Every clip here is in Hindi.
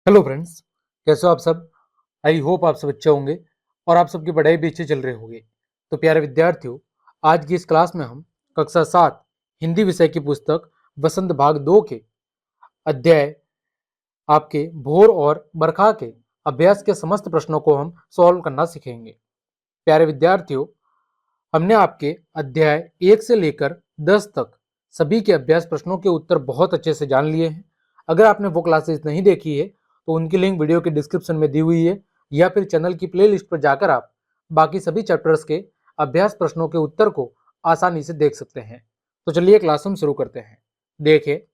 हेलो फ्रेंड्स, कैसे हो आप सब। आई होप आप सब अच्छे होंगे और आप सबकी पढ़ाई भी अच्छी चल रही होगी। तो प्यारे विद्यार्थियों, आज की इस क्लास में हम कक्षा 7 हिंदी विषय की पुस्तक वसंत भाग 2 के अध्याय आपके भोर और बरखा के अभ्यास के समस्त प्रश्नों को हम सॉल्व करना सीखेंगे। प्यारे विद्यार्थियों, हमने आपके अध्याय 1 से लेकर 10 तक सभी के अभ्यास प्रश्नों के उत्तर बहुत अच्छे से जान लिए हैं। अगर आपने वो क्लासेस नहीं देखी है तो उनकी लिंक वीडियो के डिस्क्रिप्शन में दी हुई है, या फिर चैनल की प्लेलिस्ट पर जाकर आप बाकी सभी चैप्टर्स के अभ्यास प्रश्नों के उत्तर को आसानी से देख सकते हैं। तो चलिए क्लास हम शुरू करते हैं। देखिए,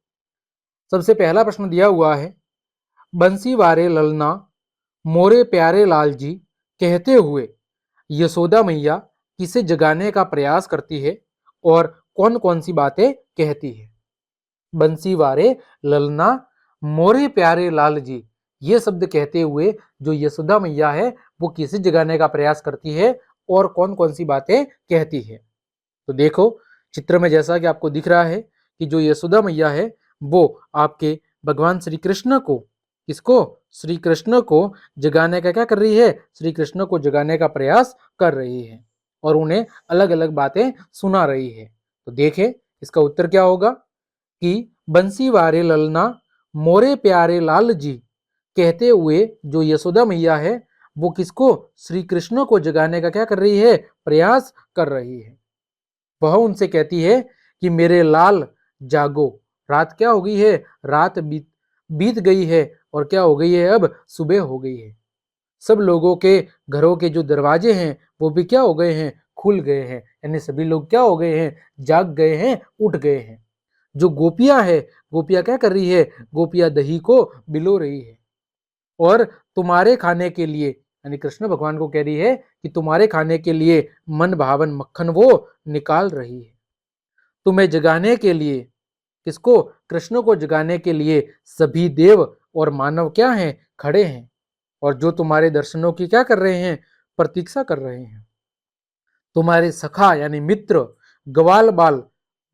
सबसे पहला प्रश्न दिया हुआ है, बंसी वारे ललना मोरे प्यारे लाल जी कहते हुए यशोदा मैया किसे जगाने का प्रयास करती है और कौन कौन सी बातें कहती है। बंसी वारे ललना मोरे प्यारे लाल जी, ये शब्द कहते हुए जो यशोदा मैया है वो किसे जगाने का प्रयास करती है और कौन कौन सी बातें कहती है। तो देखो, चित्र में जैसा कि आपको दिख रहा है कि जो यशोदा मैया है वो आपके भगवान श्री कृष्ण को, किसको, श्री कृष्ण को जगाने का क्या कर रही है, श्री कृष्ण को जगाने का प्रयास कर रही है और उन्हें अलग अलग बातें सुना रही है। तो देखें इसका उत्तर क्या होगा कि बंसी वारे ललना मोरे प्यारे लाल जी कहते हुए जो यशोदा मैया है वो किसको, श्री कृष्ण को जगाने का क्या कर रही है, प्रयास कर रही है। वह उनसे कहती है कि मेरे लाल जागो, रात क्या हो गई है, रात बीत बीत गई है और क्या हो गई है, अब सुबह हो गई है। सब लोगों के घरों के जो दरवाजे हैं वो भी क्या हो गए हैं, खुल गए हैं, यानी सभी लोग क्या हो गए हैं, जाग गए हैं, उठ गए हैं। जो गोपियां है, गोपियां क्या कर रही है, गोपियां दही को बिलो रही है और तुम्हारे खाने के लिए, यानी कृष्ण भगवान को कह रही है कि तुम्हारे खाने के लिए मन भावन मक्खन वो निकाल रही है। तुम्हें जगाने के लिए, किसको, कृष्ण को जगाने के लिए सभी देव और मानव क्या हैं, खड़े हैं और जो तुम्हारे दर्शनों की क्या कर रहे हैं, प्रतीक्षा कर रहे हैं। तुम्हारे सखा यानी मित्र, ग्वाल बाल,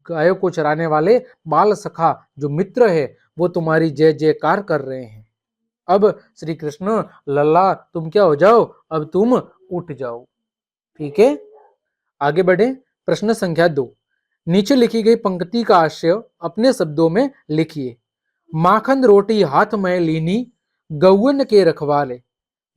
गायों को चराने वाले बाल सखा जो मित्र है वो तुम्हारी जय जयकार कर रहे हैं। अब श्री कृष्ण लल्ला तुम क्या हो जाओ, अब तुम उठ जाओ। ठीक है, आगे बढ़े। प्रश्न संख्या 2, नीचे लिखी गई पंक्ति का आशय अपने शब्दों में लिखिए। माखन रोटी हाथ में लीनी गौवन के रखवाले,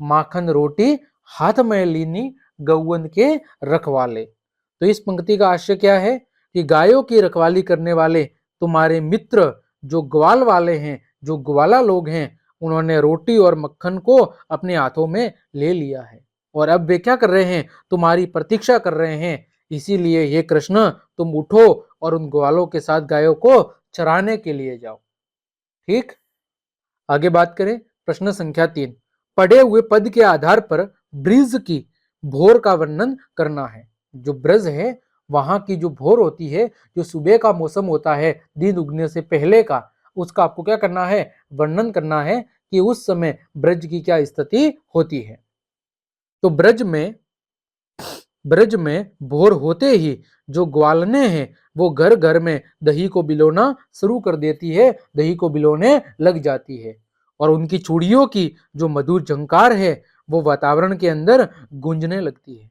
माखन रोटी हाथ में लीनी गौवन के रखवाले। तो इस पंक्ति का आशय क्या है कि गायों की रखवाली करने वाले तुम्हारे मित्र जो ग्वाल वाले हैं, जो ग्वाला लोग हैं, उन्होंने रोटी और मक्खन को अपने हाथों में ले लिया है और अब वे क्या कर रहे हैं, तुम्हारी प्रतीक्षा कर रहे हैं। इसीलिए ये कृष्ण तुम उठो और उन ग्वालों के साथ गायों को चराने के लिए जाओ। ठीक, आगे बात करें। प्रश्न संख्या 3, पढ़े हुए पद के आधार पर ब्रिज की भोर का वर्णन करना है। जो ब्रज है वहां की जो भोर होती है, जो सुबह का मौसम होता है दिन उगने से पहले का, उसका आपको क्या करना है, वर्णन करना है कि उस समय ब्रज की क्या स्थिति होती है। तो ब्रज में भोर होते ही जो ग्वालने हैं वो घर घर में दही को बिलोना शुरू कर देती है, दही को बिलोने लग जाती है और उनकी चूड़ियों की जो मधुर झंकार है वो वातावरण के अंदर गूंजने लगती है।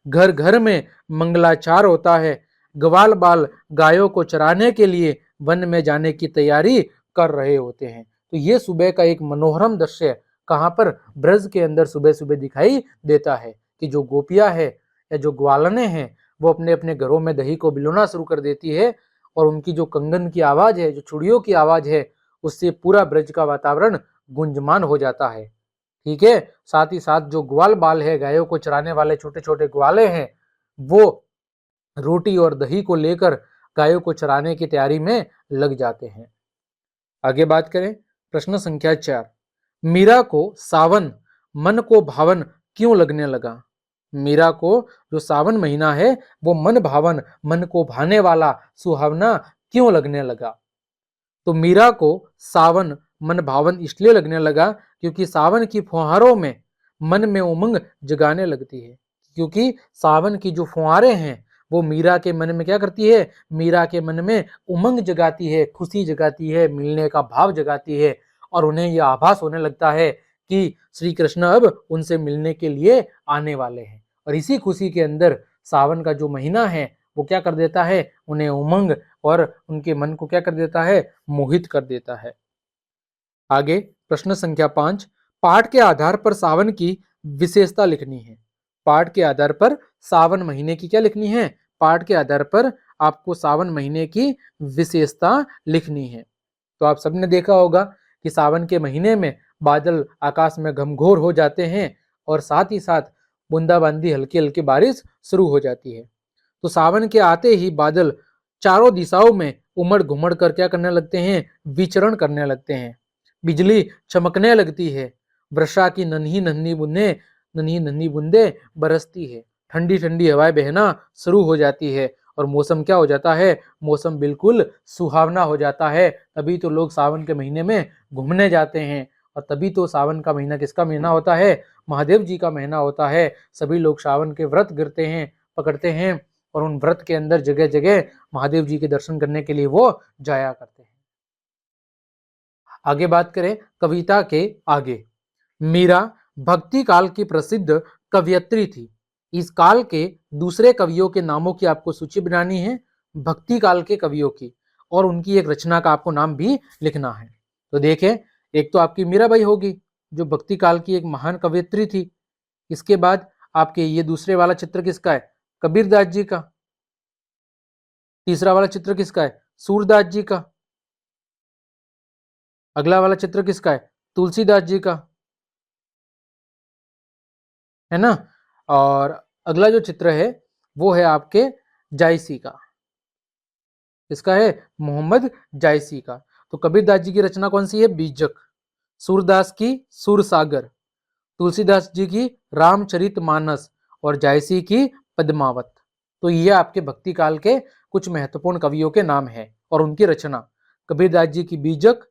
घर घर में मंगलाचार होता है। ग्वाल बाल गायों को चराने के लिए वन में जाने की तैयारी कर रहे होते हैं। तो ये सुबह का एक मनोरम दृश्य कहाँ पर, ब्रज के अंदर सुबह सुबह दिखाई देता है कि जो गोपियां है या जो ग्वालने हैं वो अपने अपने घरों में दही को बिलोना शुरू कर देती है और उनकी जो कंगन की आवाज है, जो चूड़ियों की आवाज है, उससे पूरा ब्रज का वातावरण गुंजमान हो जाता है। ठीक है, साथ ही साथ जो ग्वाल बाल है, गायों को चराने वाले छोटे छोटे ग्वाले हैं, वो रोटी और दही को लेकर गायों को चराने की तैयारी में लग जाते हैं। आगे बात करें। प्रश्न संख्या 4, मीरा को सावन मन को भावन क्यों लगने लगा। मीरा को जो सावन महीना है वो मन भावन, मन को भाने वाला, सुहावना क्यों लगने लगा। तो मीरा को सावन मन भावन इसलिए लगने लगा क्योंकि सावन की फुहारों में मन में उमंग जगाने लगती है। क्योंकि सावन की जो फुहारें हैं वो मीरा के मन में क्या करती है, मीरा के मन में उमंग जगाती है, खुशी जगाती है, मिलने का भाव जगाती है और उन्हें यह आभास होने लगता है कि श्री कृष्ण अब उनसे मिलने के लिए आने वाले हैं। और इसी खुशी के अंदर सावन का जो महीना है वो क्या कर देता है, उन्हें उमंग और उनके मन को क्या कर देता है, मोहित कर देता है। आगे प्रश्न संख्या 5, पाठ के आधार पर सावन की विशेषता लिखनी है। पाठ के आधार पर सावन महीने की क्या लिखनी है, पाठ के आधार पर आपको सावन महीने की विशेषता लिखनी है। तो आप सबने देखा होगा कि सावन के महीने में बादल आकाश में घमघोर हो जाते हैं और साथ ही साथ बूंदाबांदी हल्की हल्की बारिश शुरू हो जाती है। तो सावन के आते ही बादल चारों दिशाओं में उमड़ घुमड़ कर क्या करने लगते हैं, विचरण करने लगते हैं। बिजली चमकने लगती है, वर्षा की नन्ही नन्ही बूंदे बरसती है, ठंडी ठंडी हवाएं बहना शुरू हो जाती है और मौसम क्या हो जाता है, मौसम बिल्कुल सुहावना हो जाता है। तभी तो लोग सावन के महीने में घूमने जाते हैं और तभी तो सावन का महीना किसका महीना होता है, महादेव जी का महीना होता है। सभी लोग सावन के व्रत गिरते हैं, पकड़ते हैं और उन व्रत के अंदर जगह जगह महादेव जी के दर्शन करने के लिए वो जाया करते हैं। आगे बात करें कविता के आगे। मीरा भक्ति काल की प्रसिद्ध कवयित्री थी। इस काल के दूसरे कवियों के नामों की आपको सूची बनानी है, भक्ति काल के कवियों की, और उनकी एक रचना का आपको नाम भी लिखना है। तो देखें, एक तो आपकी मीराबाई होगी जो भक्ति काल की एक महान कवयित्री थी। इसके बाद आपके ये दूसरे वाला चित्र किसका है, कबीरदास जी का। तीसरा वाला चित्र किसका है, सूरदास जी का। अगला वाला चित्र किसका है, तुलसीदास जी का, है ना। और अगला जो चित्र है वो है आपके जायसी का। इसका है मोहम्मद जायसी का। तो कबीरदास जी की रचना कौन सी है, बीजक। सूरदास की सुरसागर, तुलसीदास जी की रामचरितमानस और जायसी की पद्मावत। तो ये आपके भक्ति काल के कुछ महत्वपूर्ण कवियों के नाम हैं और उनकी रचना। कबीरदास जी की बीजक,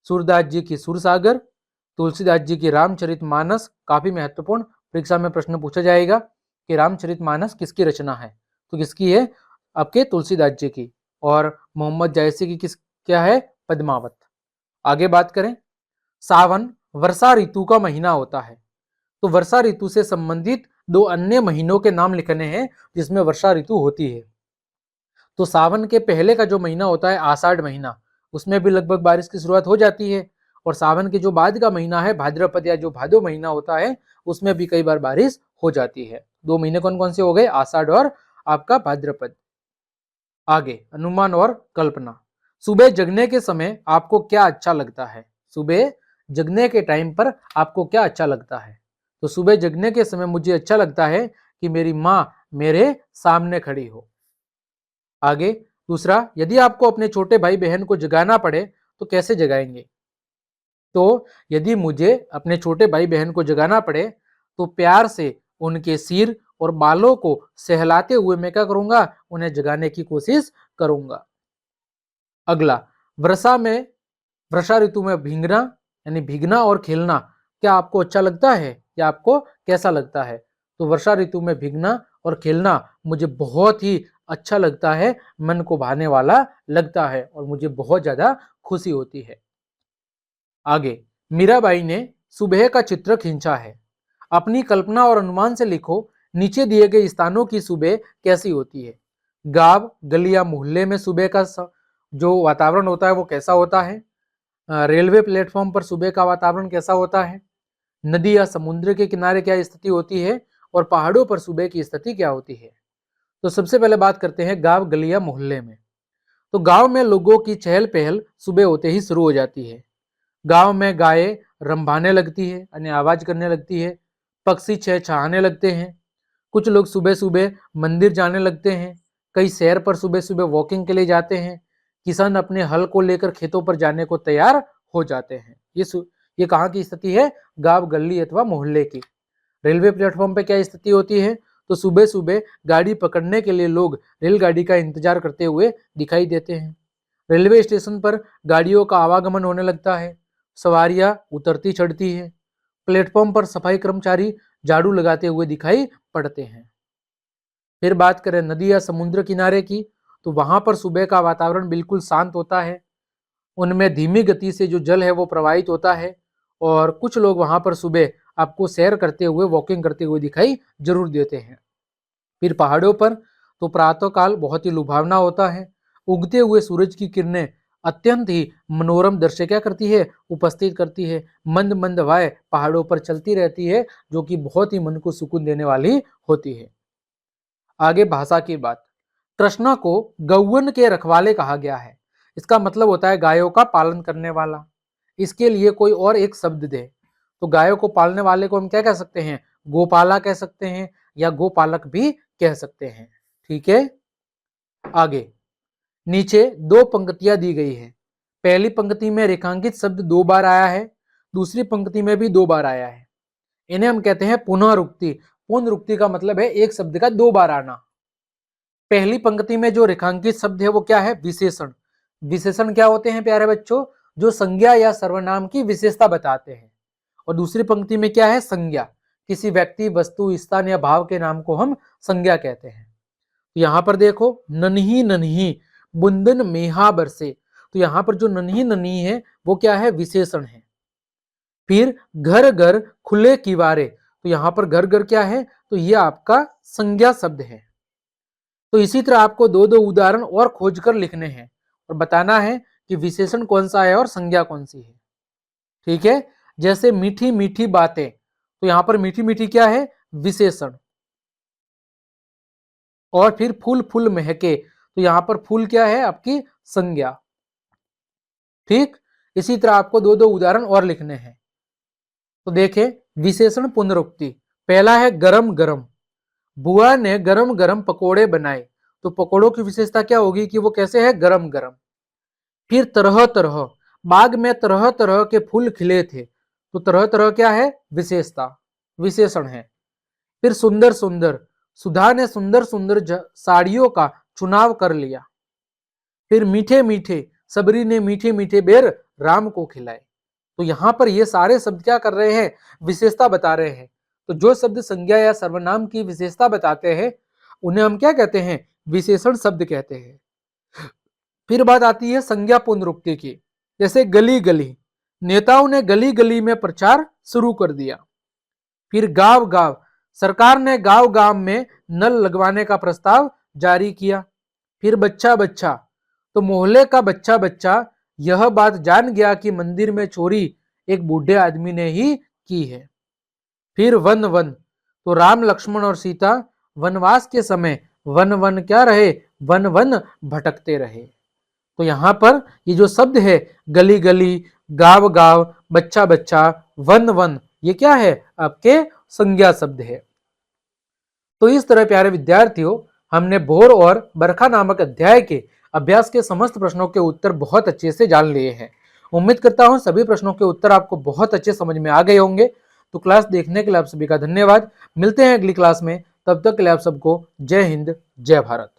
सूरदास जी की सुरसागर, तुलसीदास जी की रामचरितमानस। काफी महत्वपूर्ण, परीक्षा में प्रश्न पूछा जाएगा कि रामचरितमानस किसकी रचना है, तो किसकी है, आपके तुलसीदास जी की। और मोहम्मद जायसी की किस क्या है, पद्मावत। आगे बात करें, सावन वर्षा ऋतु का महीना होता है। तो वर्षा ऋतु से संबंधित दो अन्य महीनों के नाम लिखने हैं जिसमें वर्षा ऋतु होती है। तो सावन के पहले का जो महीना होता है आषाढ़ महीना, उसमें भी लगभग बारिश की शुरुआत हो जाती है। और सावन के जो बाद का महीना है भाद्रपद या जो भादो महीना होता है, उसमें भी कई बार बारिश हो जाती है। दो महीने कौन कौन से हो गए, आषाढ़ और आपका भाद्रपद। आगे अनुमान और कल्पना। सुबह जगने के समय आपको क्या अच्छा लगता है, सुबह जगने के टाइम पर आपको क्या अच्छा लगता है। तो सुबह जगने के समय मुझे अच्छा लगता है कि मेरी माँ मेरे सामने खड़ी हो। आगे दूसरा, यदि आपको अपने छोटे भाई बहन को जगाना पड़े तो कैसे जगाएंगे। तो यदि मुझे अपने छोटे भाई बहन को जगाना पड़े तो प्यार से उनके सिर और बालों को सहलाते हुए मैं क्या करूंगा, उन्हें जगाने की कोशिश करूंगा। अगला, वर्षा ऋतु में भीगना यानी भीगना और खेलना क्या आपको अच्छा लगता है या आपको कैसा लगता है। तो वर्षा ऋतु में भीगना और खेलना मुझे बहुत ही अच्छा लगता है, मन को भाने वाला लगता है और मुझे बहुत ज्यादा खुशी होती है। आगे, मीराबाई ने सुबह का चित्र खींचा है। अपनी कल्पना और अनुमान से लिखो, नीचे दिए गए स्थानों की सुबह कैसी होती है। गांव, गलियां, मोहल्ले में सुबह का जो वातावरण होता है वो कैसा होता है। रेलवे प्लेटफॉर्म पर सुबह का वातावरण कैसा होता है। नदी या समुद्र के किनारे क्या स्थिति होती है और पहाड़ों पर सुबह की स्थिति क्या होती है। तो सबसे पहले बात करते हैं गांव, गलियां, मोहल्ले में। तो गांव में लोगों की चहल पहल सुबह होते ही शुरू हो जाती है। गांव में गायें रंभाने लगती है यानी आवाज करने लगती है, पक्षी चहचहाने लगते हैं, कुछ लोग सुबह सुबह मंदिर जाने लगते हैं, कई सैर पर सुबह सुबह वॉकिंग के लिए जाते हैं, किसान अपने हल को लेकर खेतों पर जाने को तैयार हो जाते हैं। ये कहाँ की स्थिति है, गांव, गली अथवा मोहल्ले की। रेलवे प्लेटफॉर्म पे क्या स्थिति होती है, तो सुबह सुबह गाड़ी पकड़ने के लिए लोग रेलगाड़ी का इंतजार करते हुए दिखाई देते हैं। रेलवे स्टेशन पर गाड़ियों का आवागमन होने लगता है, सवारियां उतरती चढ़ती है, प्लेटफॉर्म पर सफाई कर्मचारी झाड़ू लगाते हुए दिखाई पड़ते हैं। फिर बात करें नदी या समुद्र किनारे की, तो वहां पर सुबह का वातावरण बिल्कुल शांत होता है, उनमें धीमी गति से जो जल है वो प्रवाहित होता है और कुछ लोग वहां पर सुबह आपको सैर करते हुए, वॉकिंग करते हुए दिखाई जरूर देते हैं। फिर पहाड़ों पर तो प्रातः काल बहुत ही लुभावना होता है। उगते हुए सूरज की किरणें अत्यंत ही मनोरम दृश्य क्या करती है, उपस्थित करती है। मंद मंद हवाएं पहाड़ों पर चलती रहती है, जो कि बहुत ही मन को सुकून देने वाली होती है। आगे भाषा की बात। कृष्णा को गौवन के रखवाले कहा गया है। इसका मतलब होता है गायों का पालन करने वाला। इसके लिए कोई और एक शब्द दे। तो गायों को पालने वाले को हम क्या कह सकते हैं, गोपाला कह सकते हैं या गोपालक भी कह सकते हैं। ठीक है, आगे नीचे दो पंक्तियां दी गई है। पहली पंक्ति में रेखांकित शब्द 2 बार आया है, दूसरी पंक्ति में भी 2 बार आया है। इन्हें हम कहते हैं पुनरुक्ति। पुनरुक्ति का मतलब है एक शब्द का 2 बार आना। पहली पंक्ति में जो रेखांकित शब्द है वो क्या है, विशेषण। विशेषण क्या होते हैं प्यारे बच्चों, जो संज्ञा या सर्वनाम की विशेषता बताते हैं। और दूसरी पंक्ति में क्या है, संज्ञा। किसी व्यक्ति, वस्तु, स्थान या भाव के नाम को हम संज्ञा कहते हैं। यहाँ पर देखो, नन्ही नन्ही बुंदन मेहा बरसे। तो यहाँ पर जो नन्ही नन्ही है वो क्या है, विशेषण है। फिर घर घर खुले किवारे। तो यहाँ पर घर घर क्या है, तो ये आपका संज्ञा शब्द है। तो इसी तरह आपको दो दो उदाहरण और खोजकर लिखने हैं और बताना है कि विशेषण कौन सा है और संज्ञा कौन सी है। ठीक है, जैसे मीठी मीठी बातें। तो यहाँ पर मीठी मीठी क्या है, विशेषण। और फिर फूल फूल महके। तो यहाँ पर फूल क्या है, आपकी संज्ञा। ठीक, इसी तरह आपको दो दो उदाहरण और लिखने हैं। तो देखें, विशेषण पुनरुक्ति। पहला है गरम गरम। बुआ ने गरम गरम पकोड़े बनाए। तो पकोड़ों की विशेषता क्या होगी कि वो कैसे है, गरम गरम। फिर तरह तरह, बाग में तरह तरह के फूल खिले थे। तो तरह तरह क्या है, विशेषता, विशेषण है। फिर सुंदर सुंदर, सुधा ने सुंदर सुंदर साड़ियों का चुनाव कर लिया। फिर मीठे मीठे, सबरी ने मीठे मीठे बेर राम को खिलाए। तो यहां पर ये सारे शब्द क्या कर रहे हैं, विशेषता बता रहे हैं। तो जो शब्द संज्ञा या सर्वनाम की विशेषता बताते हैं उन्हें हम क्या कहते हैं, विशेषण शब्द कहते हैं। फिर बात आती है संज्ञा पुनरुक्ति की। जैसे गली गली, नेताओं ने गली गली में प्रचार शुरू कर दिया। फिर गांव गांव, सरकार ने गांव गांव में नल लगवाने का प्रस्ताव जारी किया। फिर बच्चा बच्चा, तो मोहल्ले का बच्चा बच्चा यह बात जान गया कि मंदिर में चोरी एक बूढ़े आदमी ने ही की है। फिर वन वन, तो राम लक्ष्मण और सीता वनवास के समय वन वन क्या रहे, वन वन भटकते रहे। तो यहां पर ये जो शब्द है, गली गली, गांव गांव, बच्चा बच्चा, वन वन, ये क्या है, आपके संज्ञा शब्द है। तो इस तरह प्यारे विद्यार्थियों, हमने भोर और बरखा नामक अध्याय के अभ्यास के समस्त प्रश्नों के उत्तर बहुत अच्छे से जान लिए हैं। उम्मीद करता हूं सभी प्रश्नों के उत्तर आपको बहुत अच्छे समझ में आ गए होंगे। तो क्लास देखने के लिए आप सभी का धन्यवाद। मिलते हैं अगली क्लास में, तब तक के लिए आप सबको जय हिंद, जय भारत।